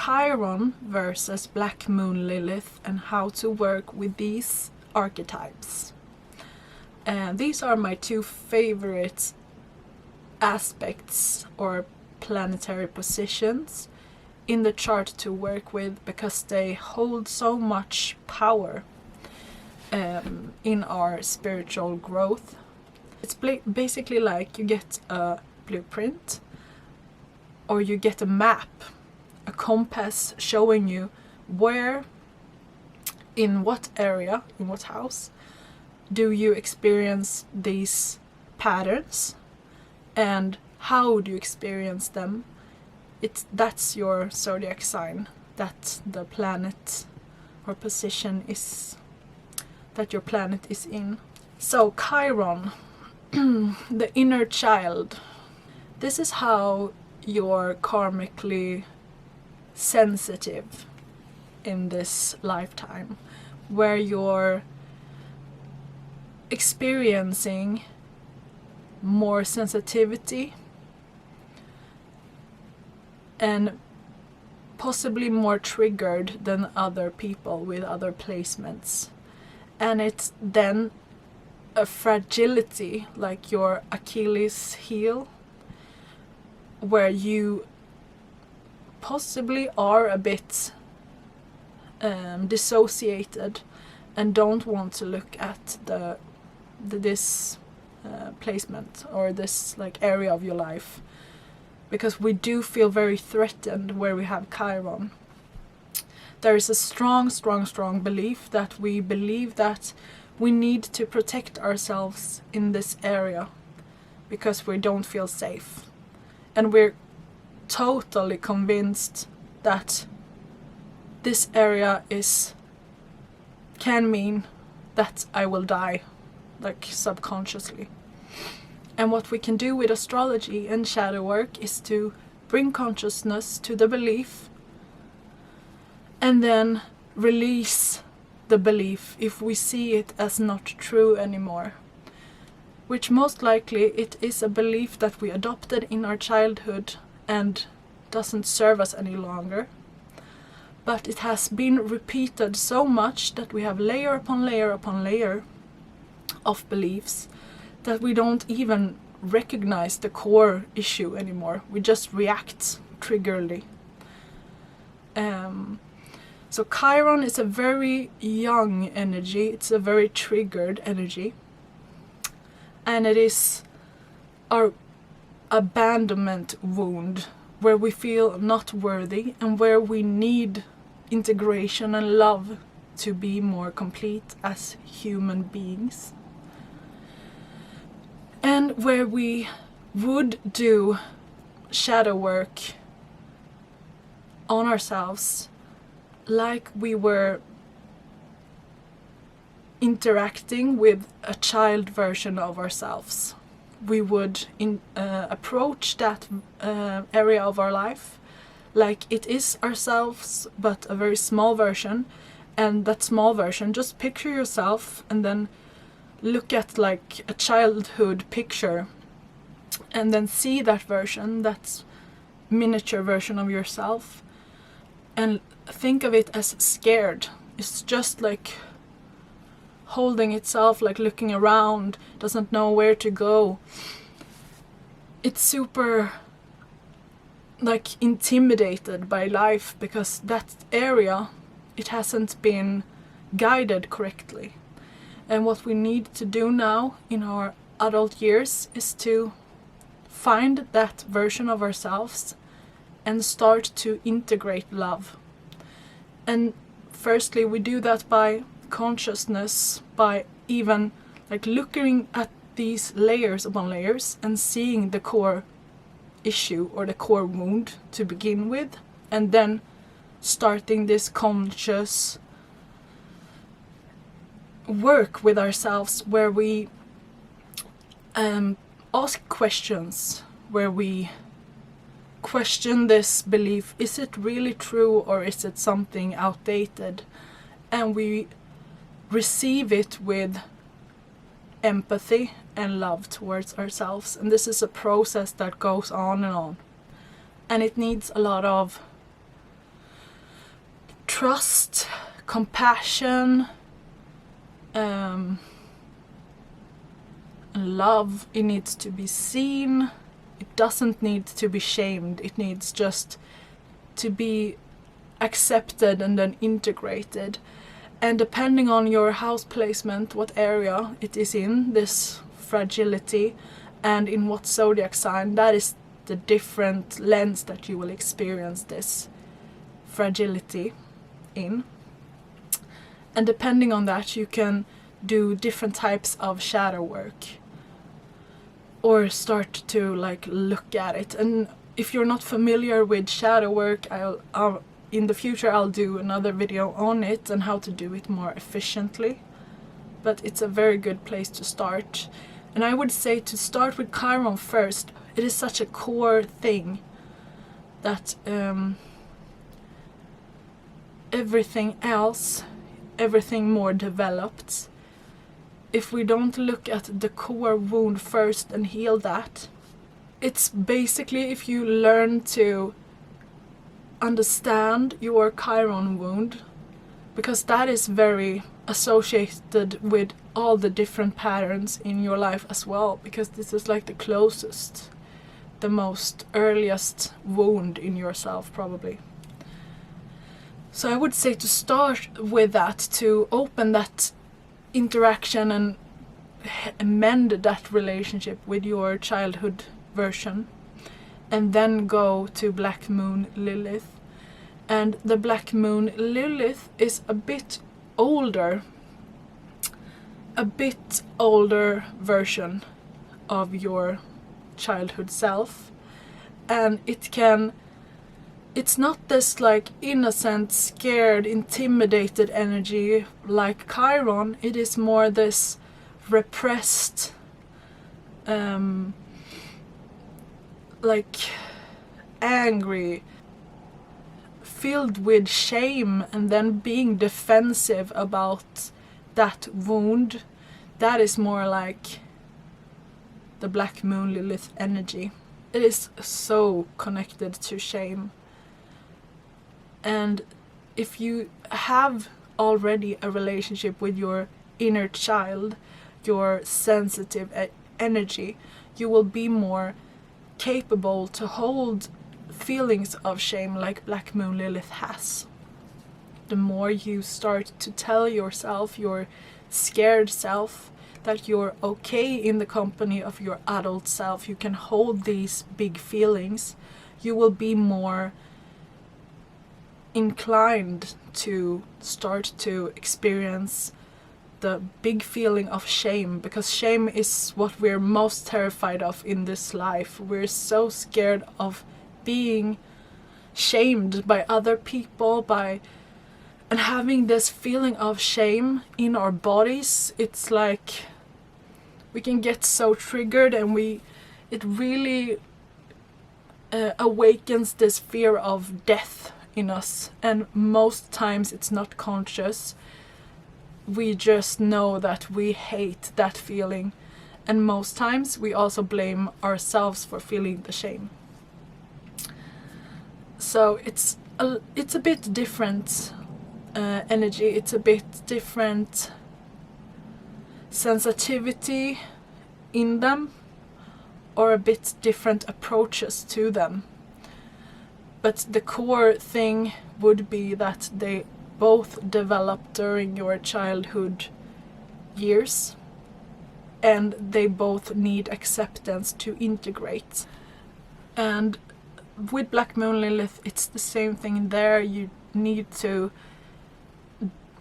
Chiron versus Black Moon Lilith, and how to work with these archetypes. And these are my two favorite aspects or planetary positions in the chart to work with, because they hold so much power in our spiritual growth. It's basically like you get a blueprint, or you get a map, a compass showing you where, in what area, in what house, do you experience these patterns, and how do you experience them. That's your zodiac sign, that the planet or position is, that your planet is in. So Chiron, the inner child. This is how you're karmically sensitive in this lifetime, where you're experiencing more sensitivity and possibly more triggered than other people with other placements. And it's then a fragility, like your Achilles heel, where you possibly are a bit dissociated and don't want to look at this placement or this like area of your life, because we do feel very threatened where we have Chiron. There is a strong belief that we need to protect ourselves in this area because we don't feel safe, and we're totally convinced that this area can mean that I will die, like subconsciously. And what we can do with astrology and shadow work is to bring consciousness to the belief and then release the belief if we see it as not true anymore. Which most likely it is a belief that we adopted in our childhood and doesn't serve us any longer. But it has been repeated so much that we have layer upon layer upon layer of beliefs that we don't even recognize the core issue anymore. We just react triggerly. So Chiron is a very young energy. It's a very triggered energy. And it is our abandonment wound, where we feel not worthy and where we need integration and love to be more complete as human beings. And where we would do shadow work on ourselves like we were interacting with a child version of ourselves. We would approach that area of our life like it is ourselves, but a very small version. And that small version, just picture yourself and then look at like a childhood picture and then see that version, that miniature version of yourself, and think of it as scared. It's just like holding itself, like looking around, doesn't know where to go. It's super like intimidated by life because that area, it hasn't been guided correctly. And what we need to do now in our adult years is to find that version of ourselves and start to integrate love. And firstly, we do that by consciousness, by even like looking at these layers upon layers and seeing the core issue or the core wound to begin with, and then starting this conscious work with ourselves where we ask questions, where we question this belief. Is it really true or is it something outdated? And we receive it with empathy and love towards ourselves. And this is a process that goes on and on. And it needs a lot of trust, compassion, love. It needs to be seen. It doesn't need to be shamed. It needs just to be accepted and then integrated. And depending on your house placement, what area it is in, this fragility, and in what zodiac sign, that is the different lens that you will experience this fragility in. And depending on that, you can do different types of shadow work, or start to like look at it. And if you're not familiar with shadow work, I'll in the future I'll do another video on it and how to do it more efficiently. But it's a very good place to start. And I would say to start with Chiron first. It is such a core thing that everything else, everything more developed, if we don't look at the core wound first and heal that, it's basically if you learn to understand your Chiron wound, because that is very associated with all the different patterns in your life as well, because this is like the closest, the most earliest wound in yourself probably. So I would say to start with that, to open that interaction and mend that relationship with your childhood version, and then go to Black Moon Lilith. And the Black Moon Lilith is a bit older version of your childhood self, and it's not this like innocent, scared, intimidated energy like Chiron. It is more this repressed, like angry, filled with shame, and then being defensive about that wound. That is more like the Black Moon Lilith energy. It is so connected to shame. And if you have already a relationship with your inner child, your sensitive energy, you will be more capable to hold feelings of shame like Black Moon Lilith has. The more you start to tell yourself, your scared self, that you're okay in the company of your adult self, you can hold these big feelings, you will be more inclined to start to experience the big feeling of shame, because shame is what we're most terrified of in this life. We're so scared of being shamed by other people, and having this feeling of shame in our bodies. It's like we can get so triggered, and it really awakens this fear of death in us. And most times it's not conscious. We just know that we hate that feeling, and most times we also blame ourselves for feeling the shame. So it's a bit different energy, it's a bit different sensitivity in them, or a bit different approaches to them. But the core thing would be that they both develop during your childhood years, and they both need acceptance to integrate. And with Black Moon Lilith, it's the same thing there. You need to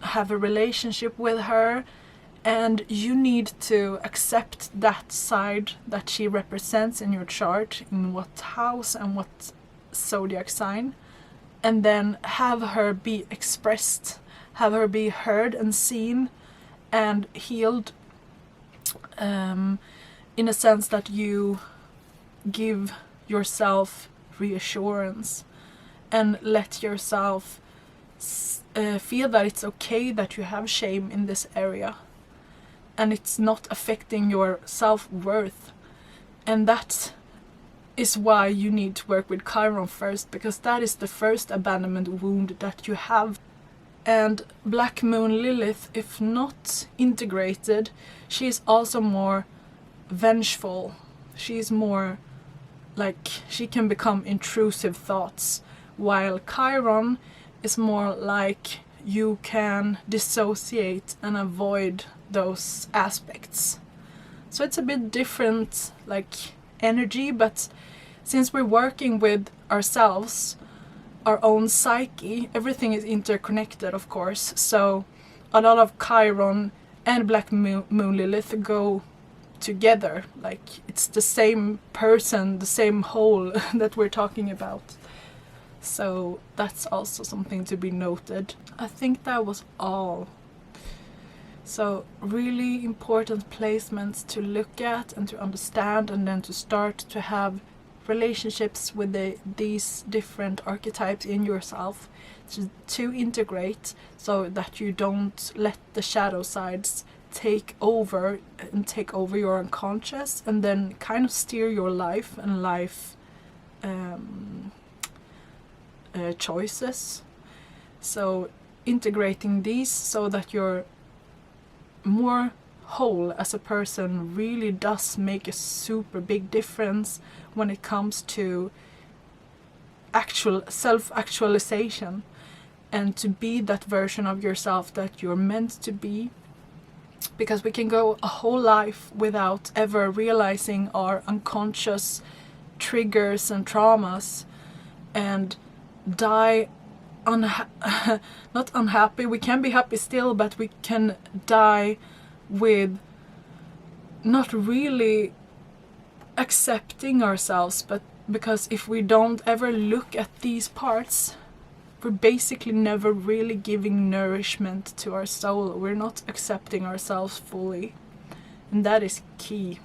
have a relationship with her, and you need to accept that side that she represents in your chart, in what house and what zodiac sign, and then have her be expressed, have her be heard and seen and healed, in a sense that you give yourself reassurance and let yourself feel that it's okay that you have shame in this area, and it's not affecting your self-worth. And that is why you need to work with Chiron first, because that is the first abandonment wound that you have. And Black Moon Lilith, if not integrated, she's also more vengeful. She's more like, she can become intrusive thoughts, while Chiron is more like you can dissociate and avoid those aspects. So it's a bit different like energy, but since we're working with ourselves, our own psyche, everything is interconnected, of course. So a lot of Chiron and Black Moon Lilith go together, like it's the same person, the same whole that we're talking about. So that's also something to be noted. I think that was all. So really important placements to look at and to understand, and then to start to have relationships with these different archetypes in yourself to integrate, so that you don't let the shadow sides take over your unconscious, and then kind of steer your life and life choices. So integrating these so that you're more whole as a person really does make a super big difference when it comes to actual self-actualization, and to be that version of yourself that you're meant to be. Because we can go a whole life without ever realizing our unconscious triggers and traumas, and die not unhappy. We can be happy still, but we can die with not really accepting ourselves. But because if we don't ever look at these parts, we're basically never really giving nourishment to our soul. We're not accepting ourselves fully, and that is key.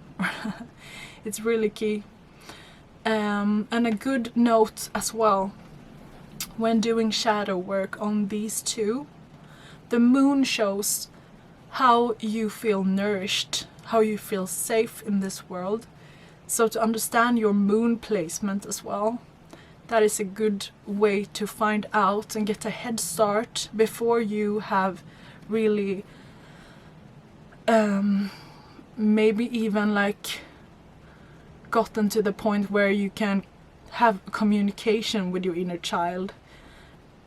It's really key. And a good note as well, when doing shadow work on these two, the moon shows how you feel nourished, how you feel safe in this world. So to understand your moon placement as well, that is a good way to find out and get a head start before you have really maybe even like gotten to the point where you can have communication with your inner child,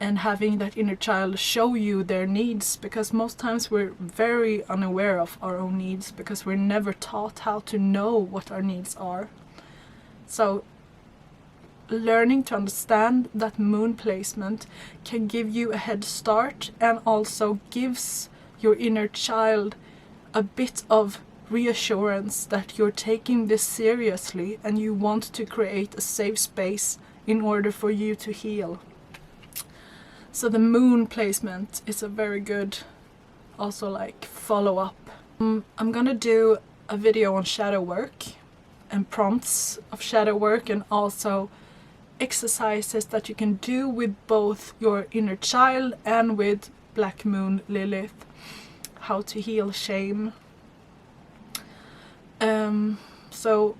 and having that inner child show you their needs, because most times we're very unaware of our own needs because we're never taught how to know what our needs are. So learning to understand that moon placement can give you a head start, and also gives your inner child a bit of reassurance that you're taking this seriously and you want to create a safe space in order for you to heal. So the moon placement is a very good also like follow up. I'm gonna do a video on shadow work and prompts of shadow work, and also exercises that you can do with both your inner child and with Black Moon Lilith, how to heal shame. So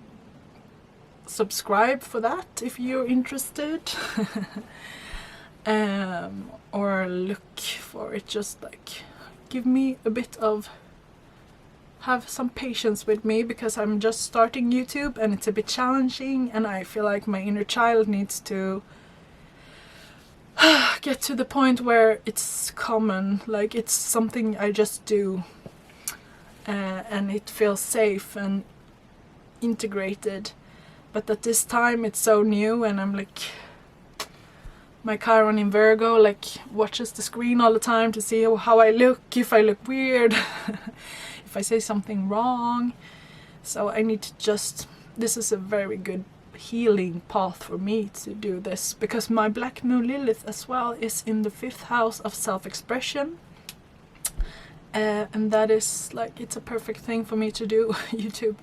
subscribe for that if you're interested. Or look for it, just like give me a bit of, have some patience with me, because I'm just starting YouTube and it's a bit challenging, and I feel like my inner child needs to get to the point where it's common, like it's something I just do, and it feels safe and integrated. But at this time it's so new, and I'm like, my Chiron in Virgo like watches the screen all the time to see how I look, if I look weird, if I say something wrong. So I need to just, this is a very good healing path for me to do this, because my Black Moon Lilith as well is in the 5th house of self-expression, and that is like, it's a perfect thing for me to do. YouTube.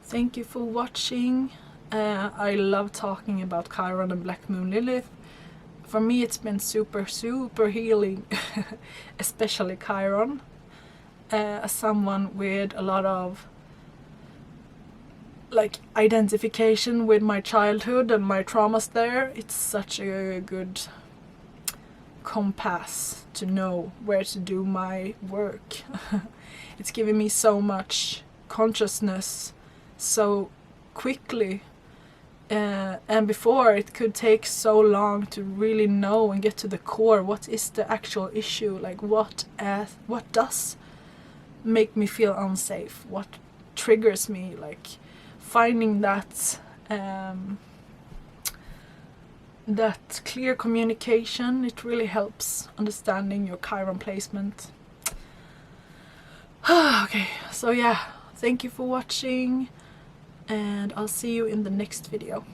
Thank you for watching. I love talking about Chiron and Black Moon Lilith. For me it's been super healing, especially Chiron, as someone with a lot of like identification with my childhood and my traumas there. It's such a good compass to know where to do my work. It's given me so much consciousness so quickly, and before it could take so long to really know and get to the core. What is the actual issue? Like what does make me feel unsafe? What triggers me? Like finding that that clear communication, it really helps understanding your Chiron placement. Okay, so yeah, thank you for watching, and I'll see you in the next video.